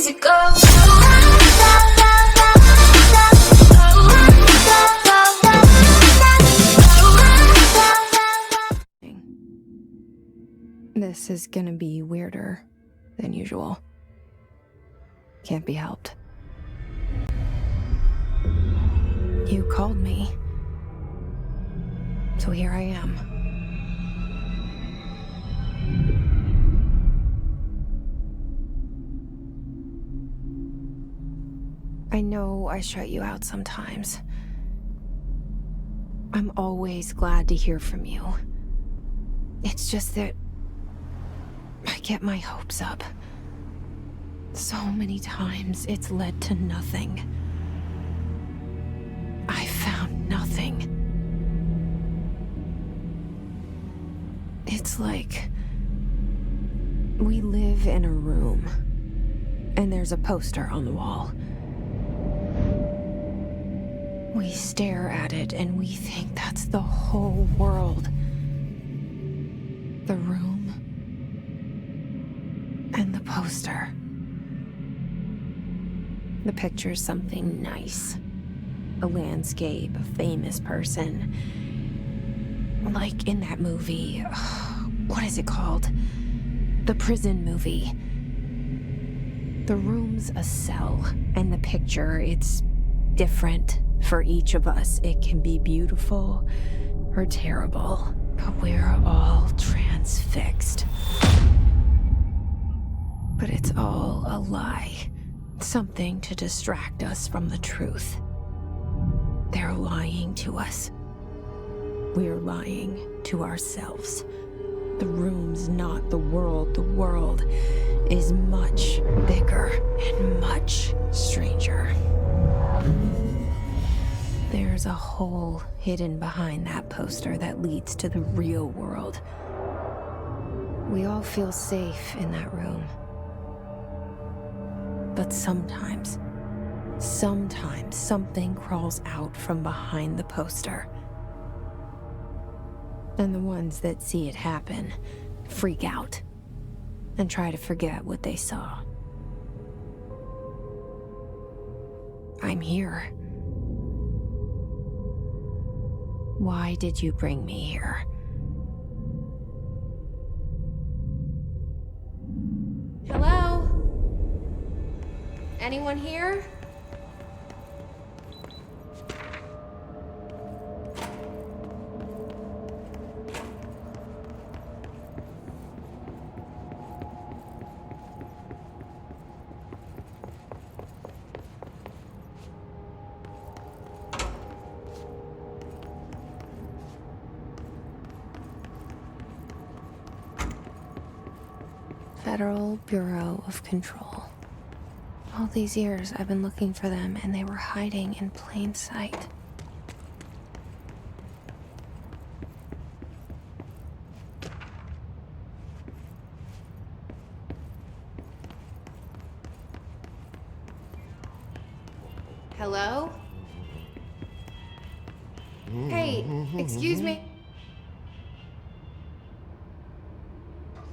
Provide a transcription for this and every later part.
easy go. This is gonna be weirder than usual. Can't be helped. You called me. So here I am. I know I shut you out sometimes. I'm always glad to hear from you. It's just that I get my hopes up. So many times it's led to nothing. I found nothing. It's like we live in a room, and there's a poster on the wall. We stare at it and we think that's the whole world. The room and the poster. The picture's something nice. A landscape, a famous person. Like in that movie, what is it called? The prison movie. The room's a cell, and the picture, it's different for each of us. It can be beautiful or terrible, but we're all transfixed. But it's all a lie. Something to distract us from the truth. They're lying to us. We're lying to ourselves. The room's not the world. The world is much bigger and much stranger. There's a hole hidden behind that poster that leads to the real world. We all feel safe in that room. But sometimes something crawls out from behind the poster. And the ones that see it happen freak out and try to forget what they saw. I'm here. Why did you bring me here? Hello? Anyone here? Federal Bureau of Control. All these years I've been looking for them, and they were hiding in plain sight. Hello? Hey, excuse me.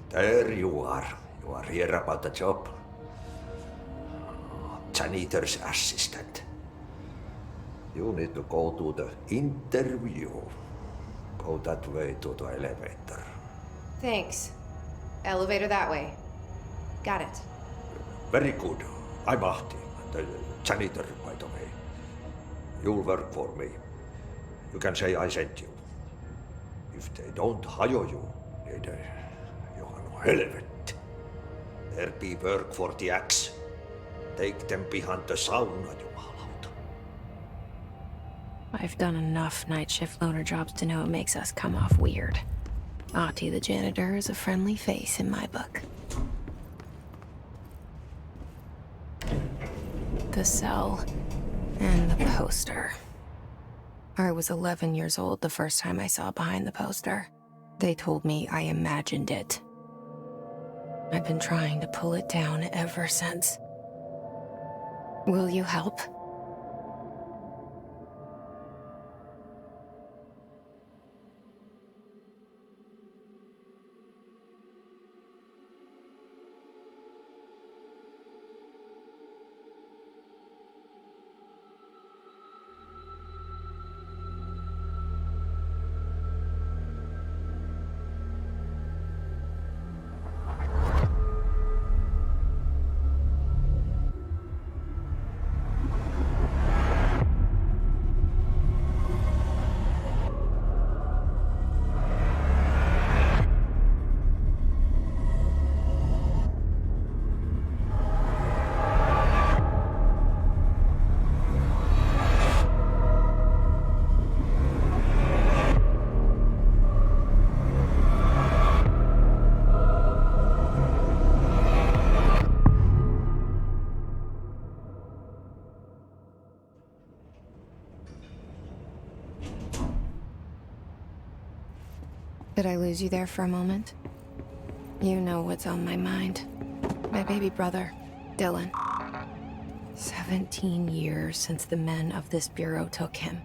There you are. You are here about the job. Janitor's assistant. You need to go to the interview. Go that way to the elevator. Thanks. Elevator that way. Got it. Very good. I'm Ahti, the janitor, by the way. You'll work for me. You can say I sent you. If they don't hire you, they you are no helvet. There be work for the axe. Take them behind the sauna, jumalauta. I've done enough night shift loner jobs to know it makes us come off weird. Ahti the janitor is a friendly face in my book. The cell and the poster. I was 11 years old the first time I saw behind the poster. They told me I imagined it. I've been trying to pull it down ever since. Will you help? Did I lose you there for a moment? You know what's on my mind. My baby brother, Dylan. 17 years since the men of this bureau took him.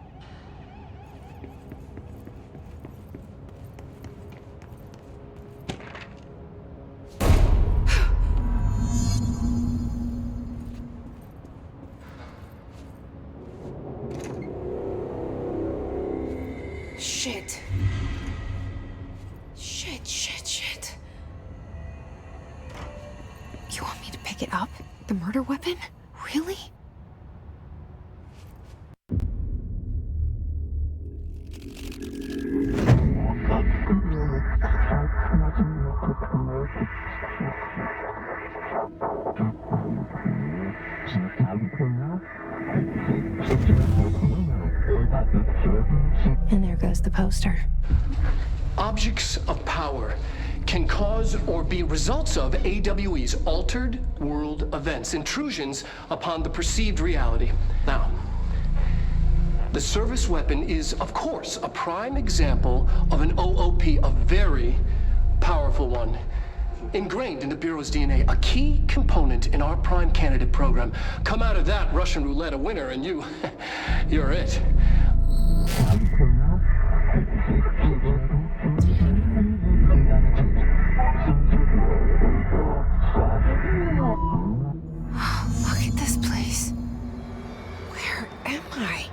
Shit. Shit. You want me to pick it up? The murder weapon? Really? And there goes the poster. Objects of power can cause or be results of AWE's altered world events, intrusions upon the perceived reality. Now, the service weapon is, of course, a prime example of an OOP, a very powerful one. Ingrained in the Bureau's DNA, a key component in our prime candidate program. Come out of that Russian roulette a winner and you're it. Look at this place. Where am I?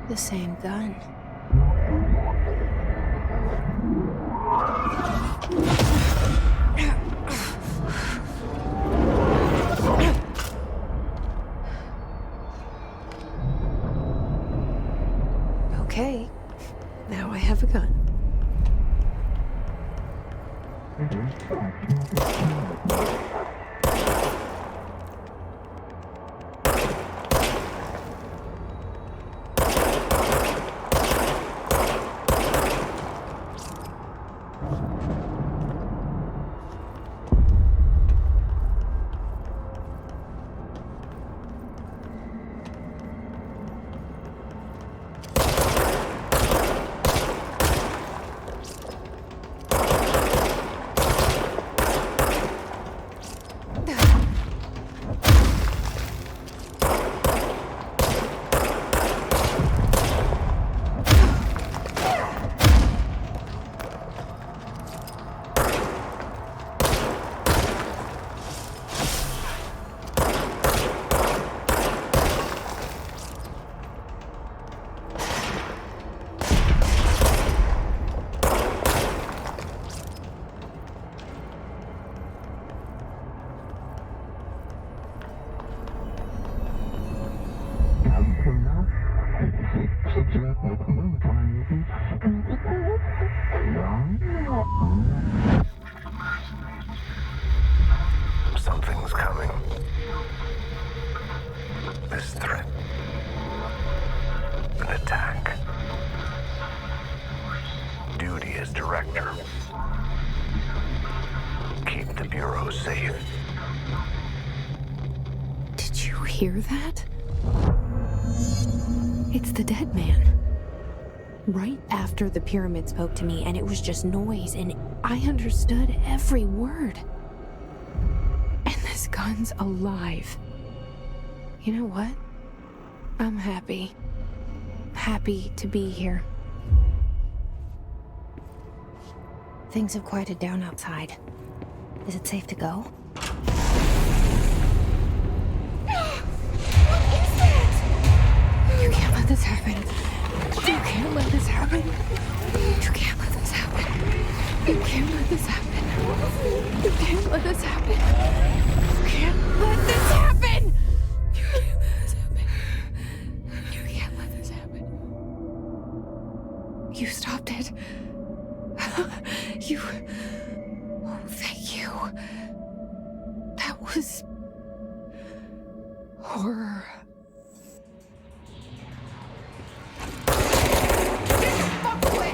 The same gun. Okay, now I have a gun. Something's coming. This threat. An attack. Duty as director. Keep the Bureau safe. Did you hear that? It's the dead man. Right after the pyramid spoke to me, and it was just noise, and I understood every word. And this gun's alive. You know what? I'm happy. Happy to be here. Things have quieted down outside. Is it safe to go? You can't let this happen. You can't let this happen. You can't let this happen. You can't let this happen. You can't let this happen. You can't let this happen. You can't let this happen. You can't let this happen. was horror. Fuck away!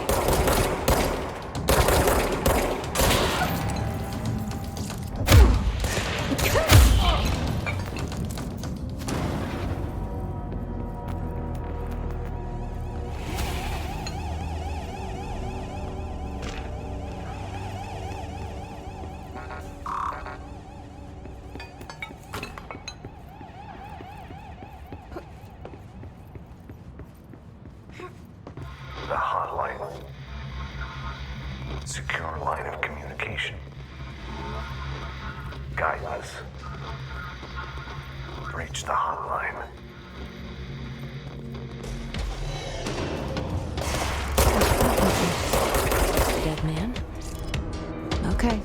The hotline. Secure line of communication. Guidance. Reach the hotline. Dead man? Okay.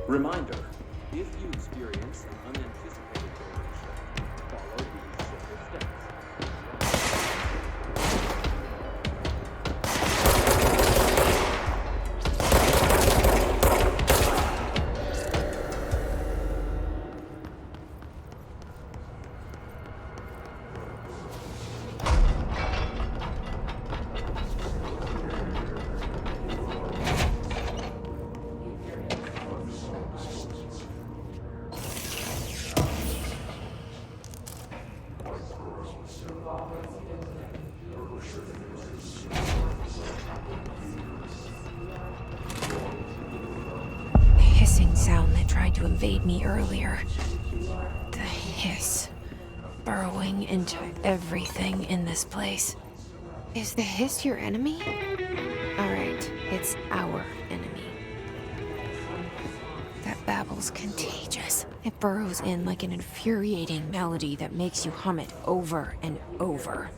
Reminder, if you experience an unanticipated donation, follow these simple steps. The hissing sound that tried to invade me earlier. The hiss. Burrowing into everything in this place. Is the hiss your enemy? Alright, it's our enemy. That babble's contagious. It burrows in like an infuriating melody that makes you hum it over and over.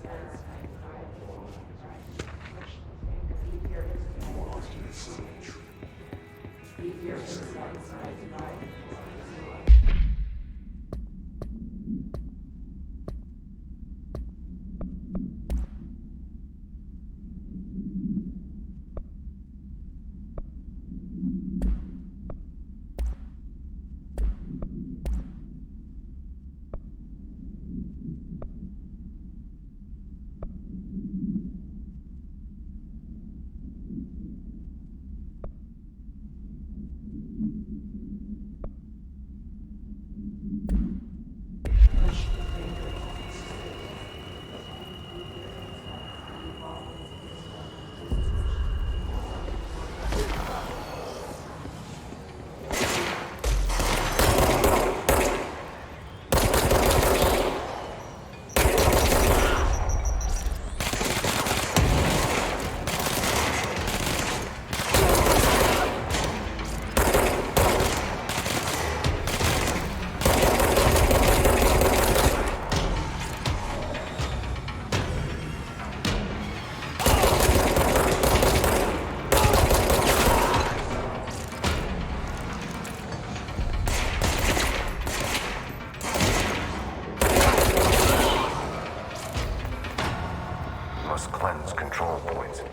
Must cleanse control points.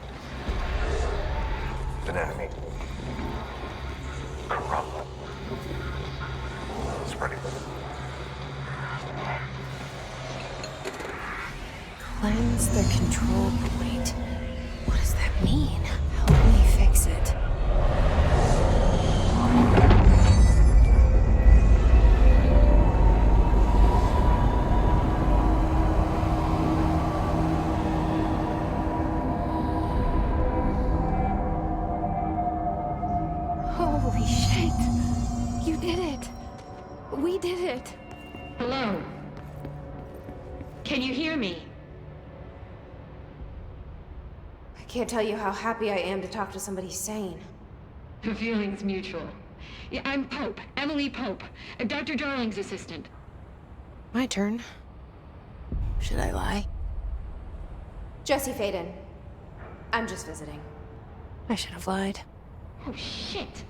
An enemy. Corrupt. Spreading. Cleanse the control point. What does that mean? Help me fix it. Holy shit! You did it! We did it! Hello? Can you hear me? I can't tell you how happy I am to talk to somebody sane. The feeling's mutual. Yeah, I'm Pope, Emily Pope, Dr. Darling's assistant. My turn. Should I lie? Jesse Faden. I'm just visiting. I should have lied. Oh, shit.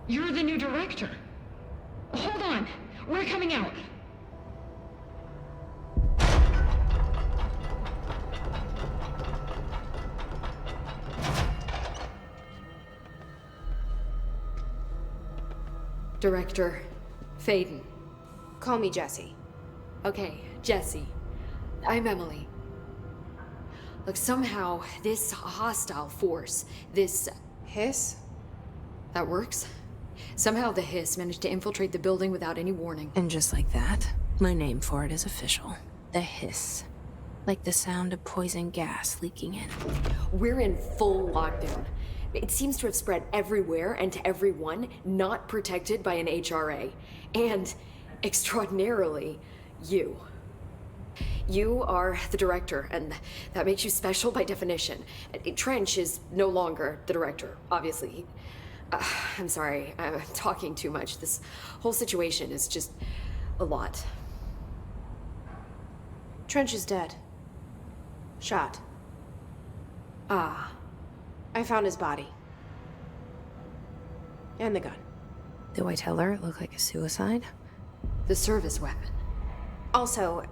You're the new director. Hold on. We're coming out. Director Faden. Call me Jesse. Okay, Jesse. I'm Emily. Look, somehow this hostile force, this... Hiss? that works? Somehow the Hiss managed to infiltrate the building without any warning. And just like that, my name for it is official. The hiss. Like the sound of poison gas leaking in. We're in full lockdown. It seems to have spread everywhere and to everyone not protected by an HRA. And, extraordinarily, you. You are the director, and that makes you special by definition. Trench is no longer the director, obviously. I'm sorry, I'm talking too much. This whole situation is just a lot. Trench is dead. Shot. Ah, I found his body. And the gun. Do I tell her it looked like a suicide? the service weapon. Also,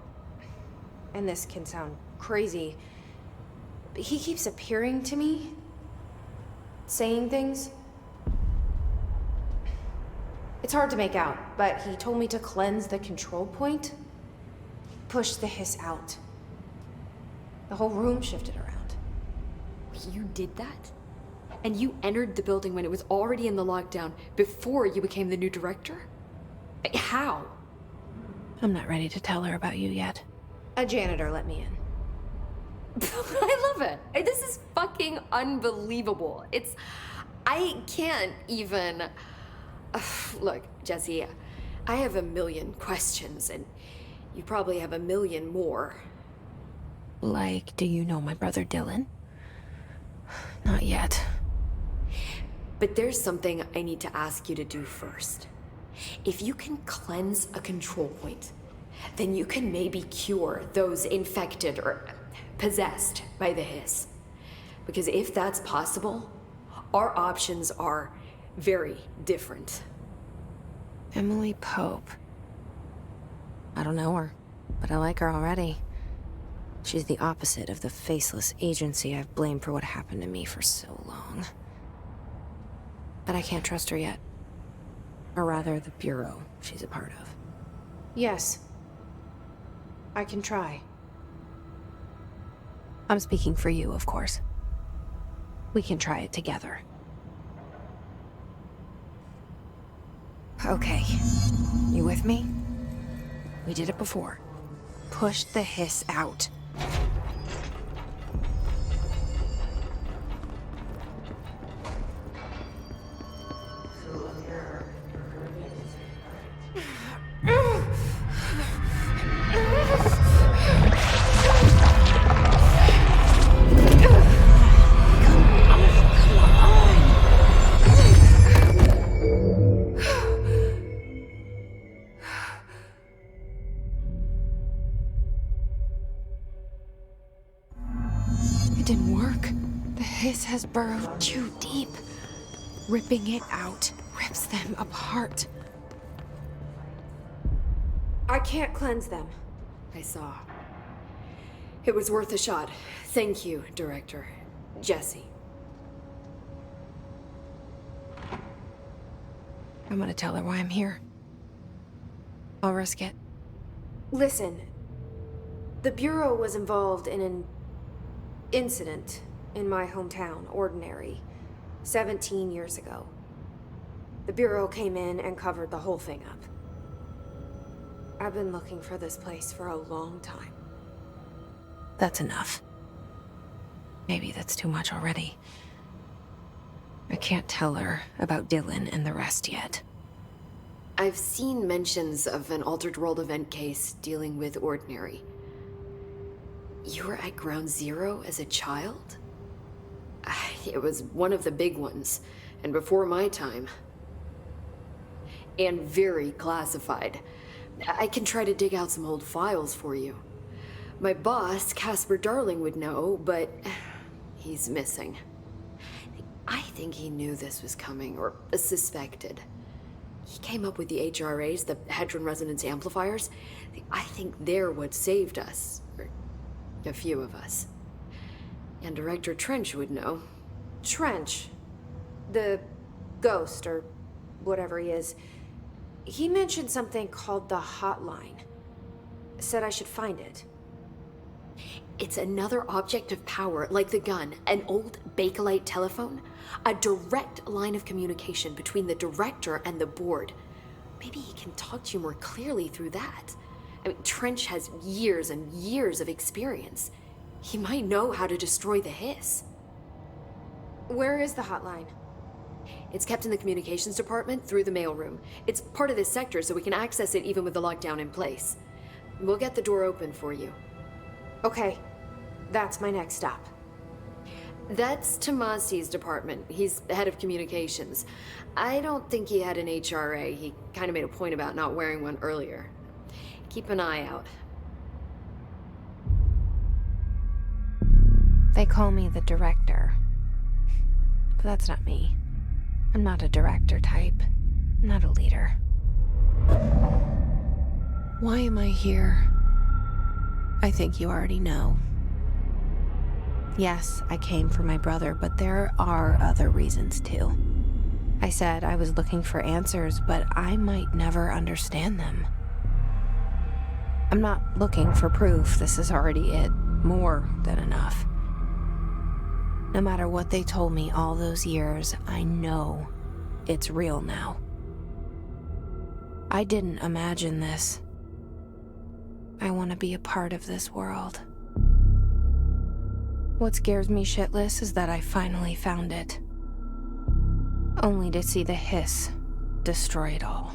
and this can sound crazy, but he keeps appearing to me, saying things. It's hard to make out, but he told me to cleanse the control point, push the hiss out. The whole room shifted around. You did that? And you entered the building when it was already in the lockdown before you became the new director? How? I'm not ready to tell her about you yet. A janitor let me in. I love it. This is fucking unbelievable. I can't even... Look, Jesse, I have a million questions, and you probably have a million more. Like, do you know my brother Dylan? Not yet. But there's something I need to ask you to do first. If you can cleanse a control point, then you can maybe cure those infected or possessed by the hiss. Because if that's possible, our options are very different. Emily Pope. I don't know her, but I like her already. She's the opposite of the faceless agency I've blamed for what happened to me for so long. But I can't trust her yet. Or rather, the Bureau she's a part of. Yes. I can try. I'm speaking for you, of course. We can try it together. Okay. You with me? We did it before. Push the hiss out. It didn't work. The hiss has burrowed too deep. Ripping it out rips them apart. I can't cleanse them. I saw. It was worth a shot. Thank you, Director. Jesse. I'm gonna tell her why I'm here. I'll risk it. Listen, the Bureau was involved in an incident in my hometown, Ordinary, 17 years ago. The Bureau came in and covered the whole thing up. I've been looking for this place for a long time. That's enough. Maybe that's too much already. I can't tell her about Dylan and the rest yet. I've seen mentions of an Altered World event case dealing with Ordinary. You were at Ground Zero as a child? It was one of the big ones, and before my time. And very classified. I can try to dig out some old files for you. My boss, Casper Darling, would know, but he's missing. I think he knew this was coming, or suspected. He came up with the HRAs, the Hedron Resonance Amplifiers. I think they're what saved us. Or a few of us. And Director Trench would know. Trench. The ghost, or whatever he is. He mentioned something called the Hotline. Said I should find it. It's another object of power, like the gun, an old Bakelite telephone. A direct line of communication between the director and the board. Maybe he can talk to you more clearly through that. I mean, Trench has years and years of experience. He might know how to destroy the Hiss. Where is the Hotline? It's kept in the communications department through the mailroom. It's part of this sector, so we can access it even with the lockdown in place. We'll get the door open for you. Okay, that's my next stop. That's Tomasi's department. He's head of communications. I don't think he had an HRA. He kind of made a point about not wearing one earlier. Keep an eye out. They call me the director. But that's not me. I'm not a director type. I'm not a leader. Why am I here? I think you already know. Yes, I came for my brother, but there are other reasons too. I said I was looking for answers, but I might never understand them. I'm not looking for proof. This is already it. More than enough. No matter what they told me all those years, I know it's real now. I didn't imagine this. I want to be a part of this world. What scares me shitless is that I finally found it. Only to see the Hiss destroy it all.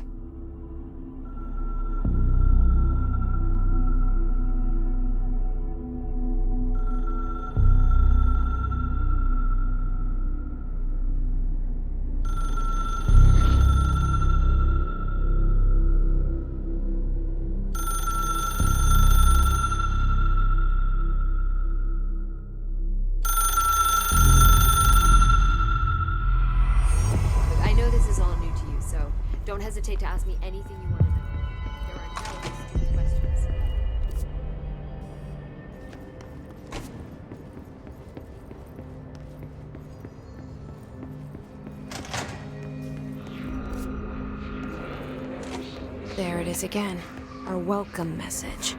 Don't hesitate to ask me anything you want to know. There are no stupid questions. There it is again. Our welcome message.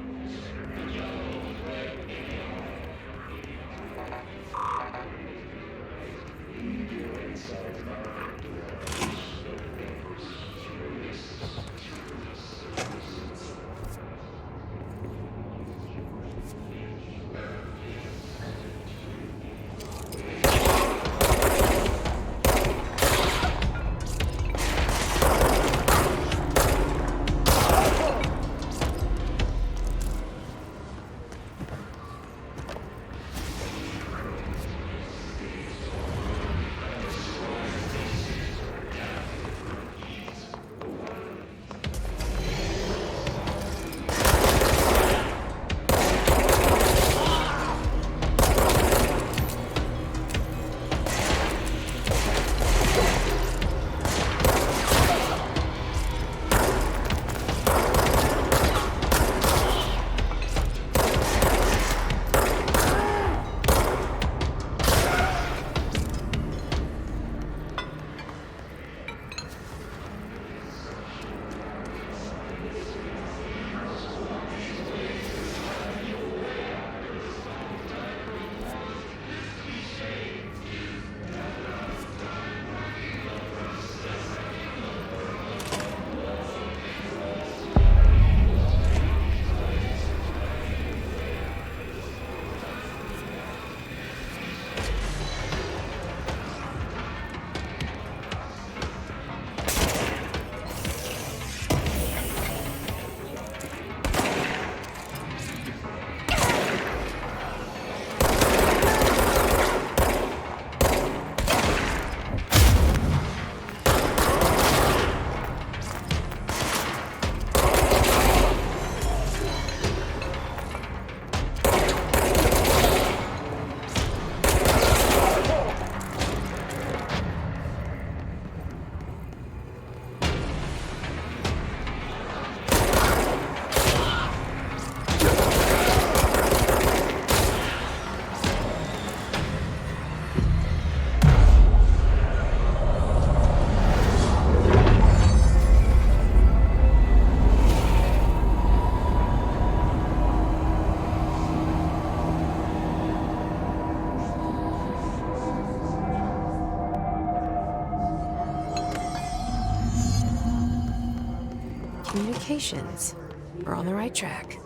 Patience. We're on the right track.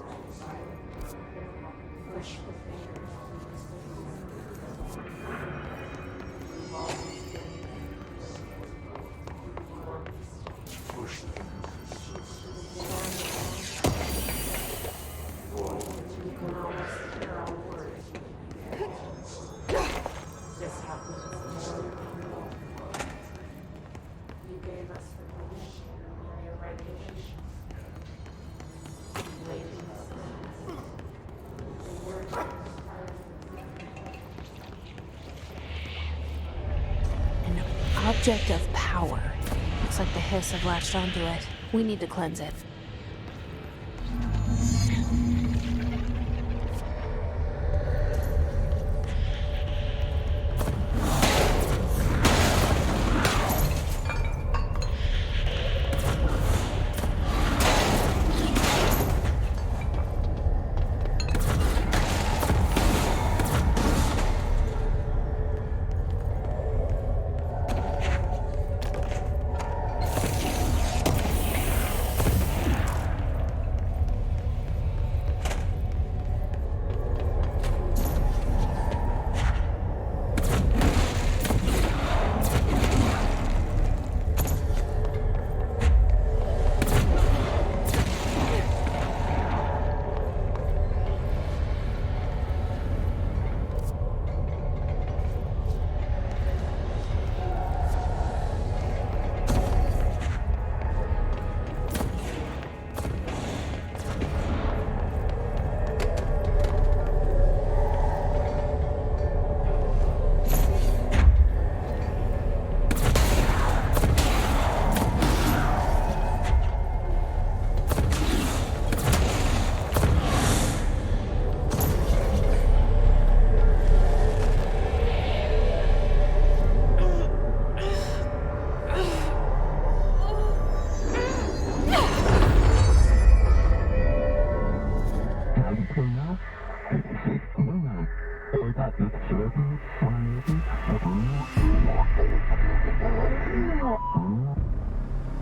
Object of power. Looks like the Hiss have latched onto it. We need to cleanse it.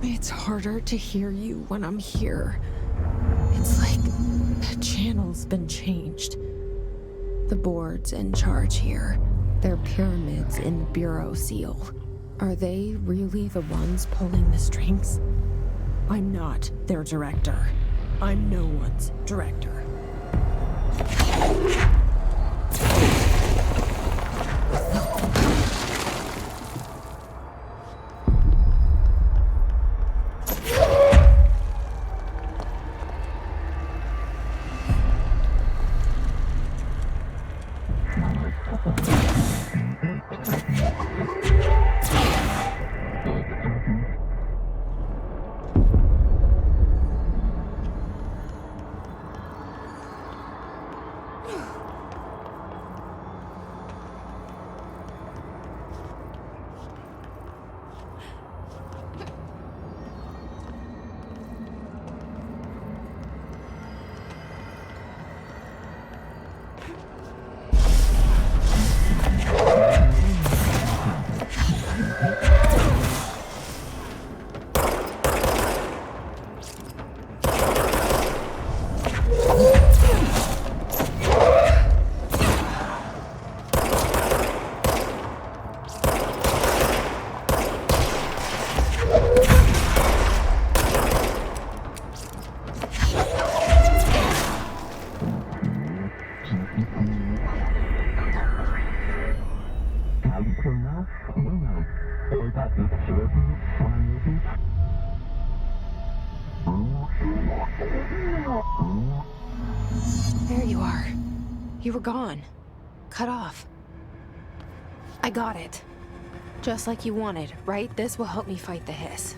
It's harder to hear you when I'm here. It's like the channel's been changed. The board's in charge here. They're pyramids in the Bureau seal. Are they really the ones pulling the strings? I'm not their director. I'm no one's director. There you are. You were gone. Cut off. I got it. Just like you wanted, right? This will help me fight the Hiss.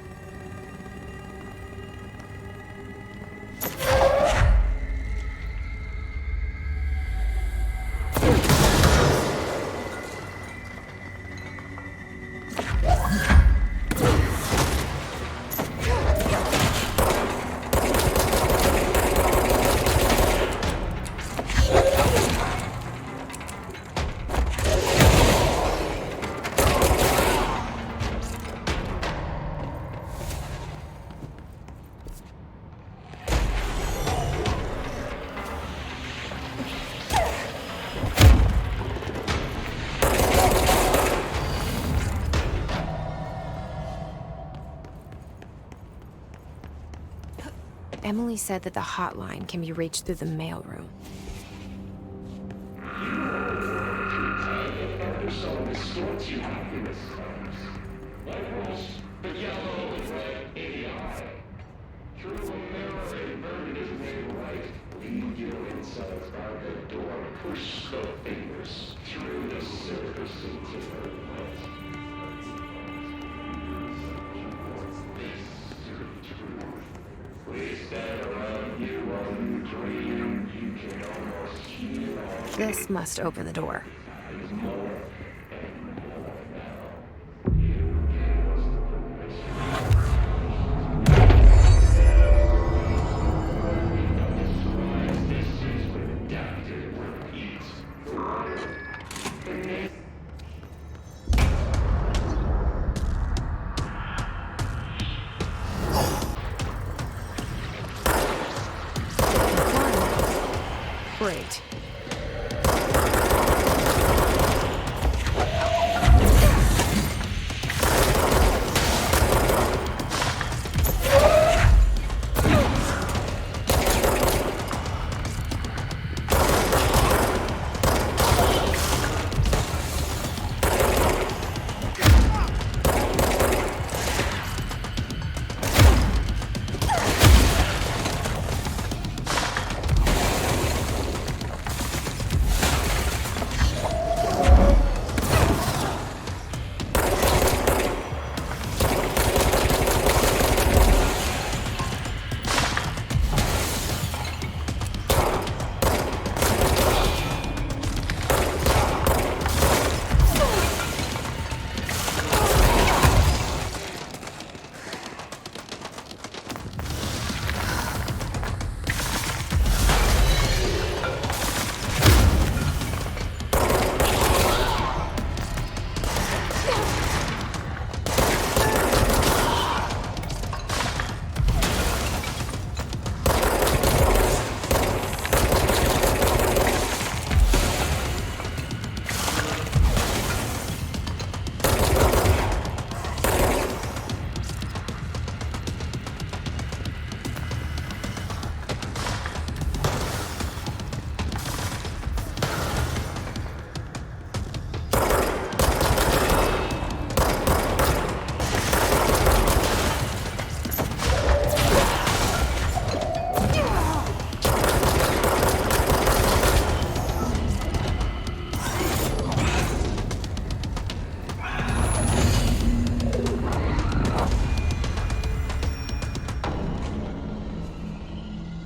Emily said that the hotline can be reached through the mailroom. This must open the door. Great.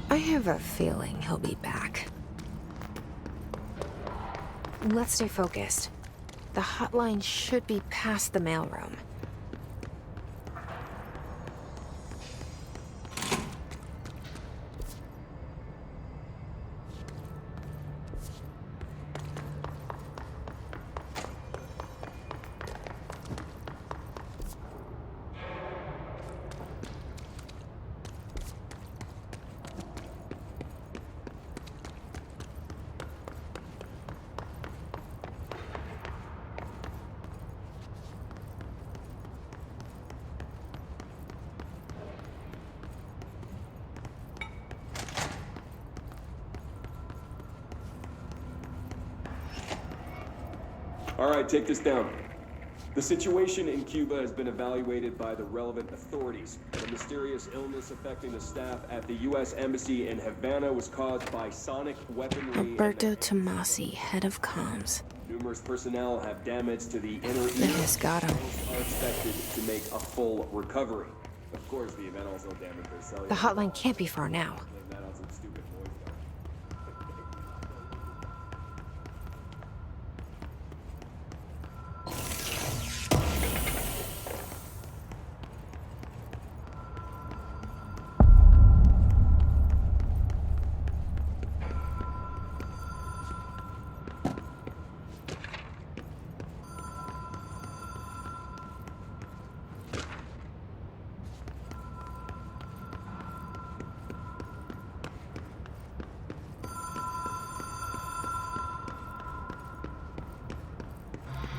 I have a feeling he'll be back. Let's stay focused. The hotline should be past the mailroom. All right, take this down. The situation in Cuba has been evaluated by the relevant authorities. The mysterious illness affecting the staff at the U.S. Embassy in Havana was caused by sonic weaponry. Alberto Tomasi, head of comms. Numerous personnel have damage to the inner They ear. just got him. Are expected to make a full recovery. Of course, the event also damaged their cellular. The hotline can't be far now. Blame that on some stupid voice guy.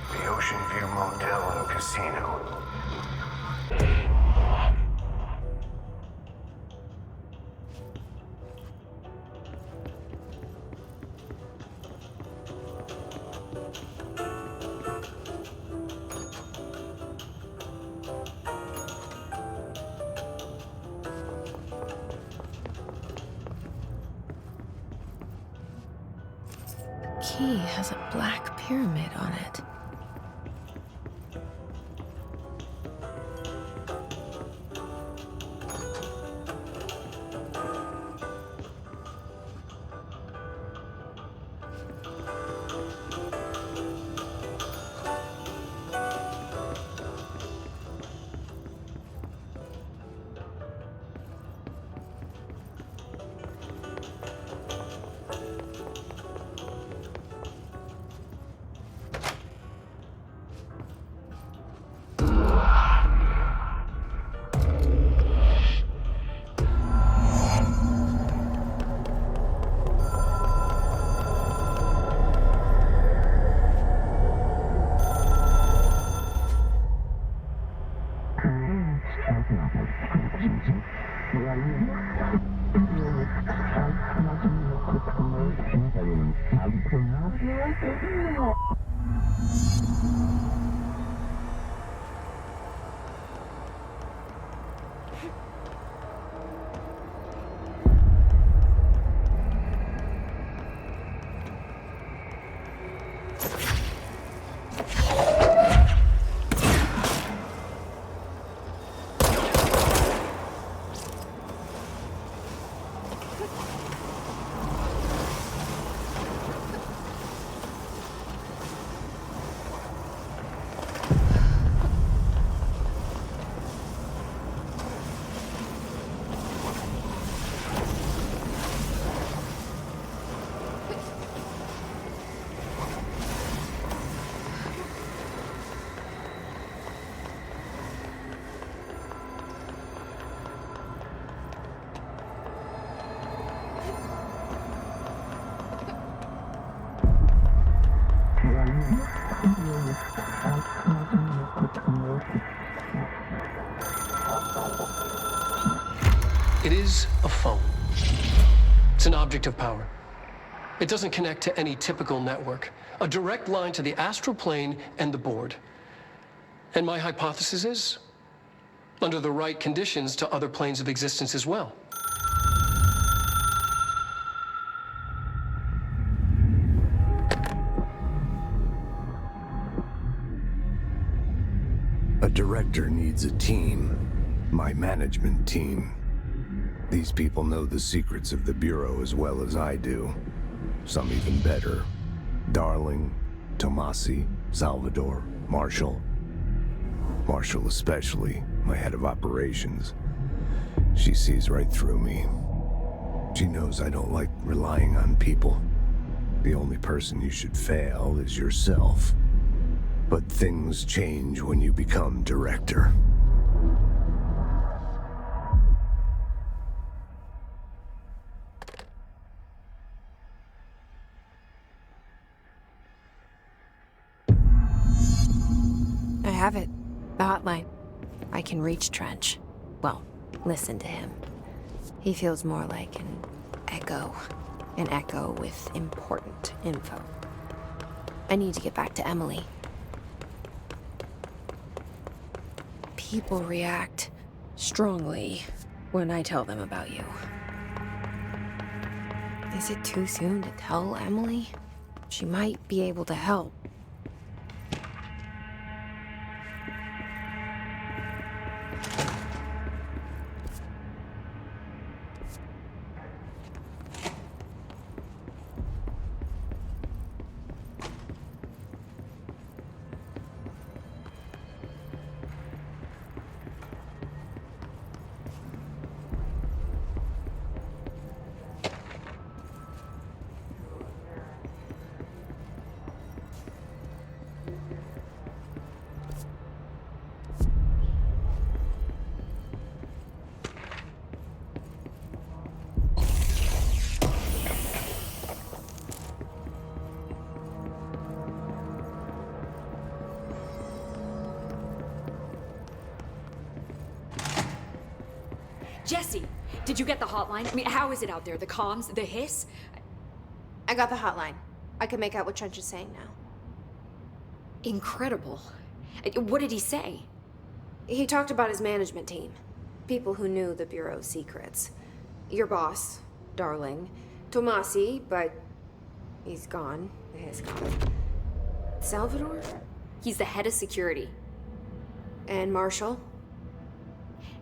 The Ocean View Motel and Casino. key has a black pyramid on it. It is a phone. It's an object of power. It doesn't connect to any typical network. A direct line to the astral plane and the board. And my hypothesis is, under the right conditions, to other planes of existence as well. A director needs a team. My management team. These people know the secrets of the Bureau as well as I do. Some even better. Darling, Tomasi, Salvador, Marshall. Marshall especially, my head of operations. She sees right through me. She knows I don't like relying on people. The only person you should fail is yourself. But things change when you become director. I have it. The hotline. I can reach Trench. Well, listen to him. He feels more like an echo. An echo with important info. I need to get back to Emily. People react strongly when I tell them about you. Is it too soon to tell Emily? She might be able to help. Jesse, did you get the hotline? I mean, how is it out there? The comms, the hiss? I got the hotline. I can make out what Trench is saying now. Incredible. What did he say? He talked about his management team. People who knew the Bureau's secrets. Your boss, Darling. Tomasi, but He's gone. He's gone. Salvador? He's the head of security. And Marshall?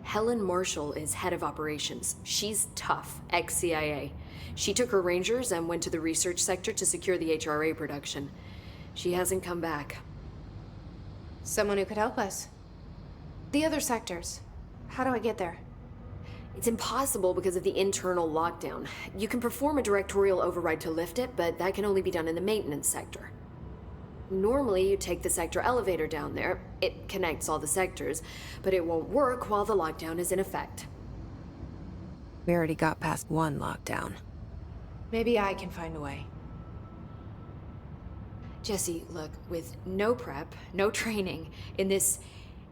Helen Marshall is head of operations. She's tough, ex-CIA. She took her Rangers and went to the research sector to secure the HRA production. She hasn't come back. Someone who could help us. The other sectors. How do I get there? It's impossible because of the internal lockdown. You can perform a directorial override to lift it, but that can only be done in the maintenance sector. Normally, you take the sector elevator down there. It connects all the sectors, but it won't work while the lockdown is in effect. We already got past one lockdown. Maybe I can find a way. Jesse, look, with no prep, no training, in this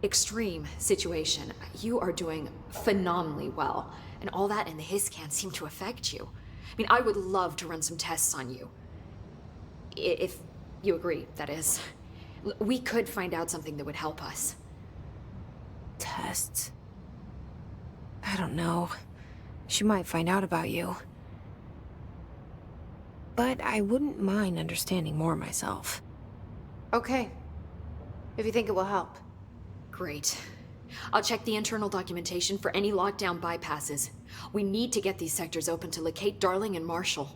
extreme situation, you are doing phenomenally well. And all that and the hiss can't seem to affect you. I mean, I would love to run some tests on you. If you agree, that is. We could find out something that would help us. Tests? I don't know. She might find out about you. But I wouldn't mind understanding more myself. Okay. If you think it will help. Great. I'll check the internal documentation for any lockdown bypasses. We need to get these sectors open to locate Darling and Marshall.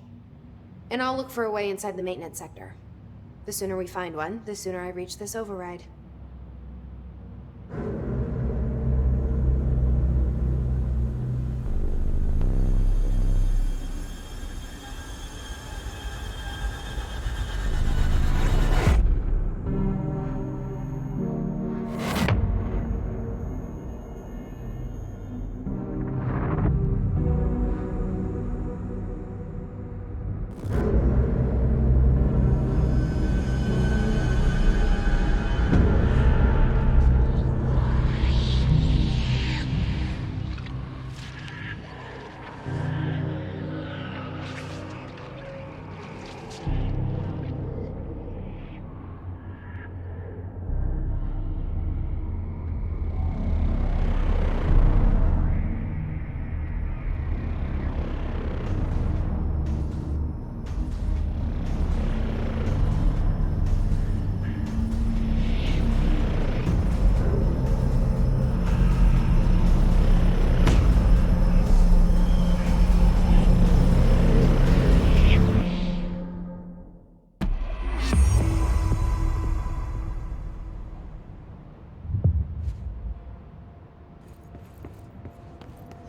And I'll look for a way inside the maintenance sector. The sooner we find one, the sooner I reach this override.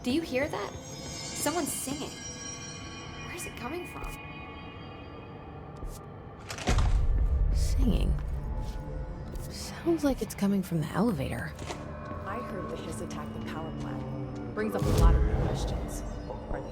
Do you hear that? Someone's singing. Where's it coming from? Singing? Sounds like it's coming from the elevator. I heard the Hiss attacked the power plant. Brings up a lot of questions. Are they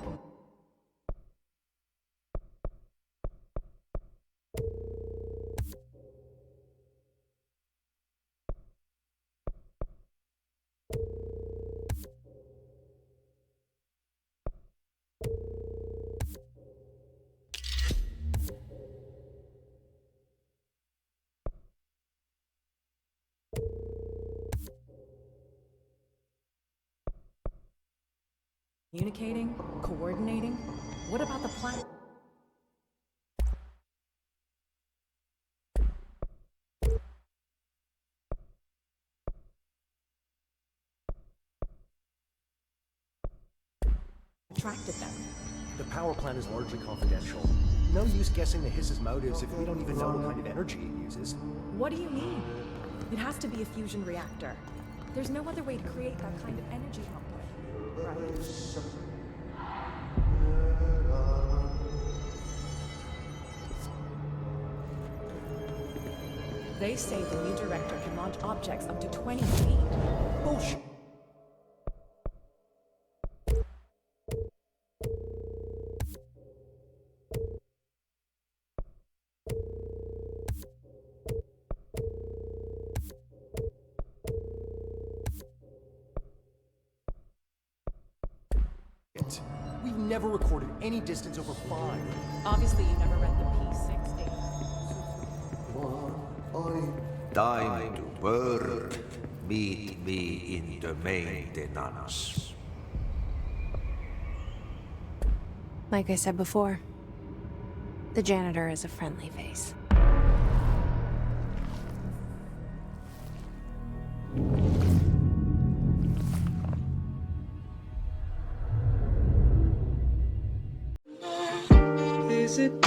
communicating? Coordinating? What about the planet? Attracted them. The power plant is largely confidential. No use guessing the Hiss's motives if we don't even know what kind of energy it uses. What do you mean? It has to be a fusion reactor. There's no other way to create that kind of energy output. Right. They say the new director can launch objects up to 20 feet. Bullshit! We've never recorded any distance over 5. Obviously, you never read the P6 data. Time to work. Meet me in the maintenance. Like I said before, The janitor is a friendly face. Is it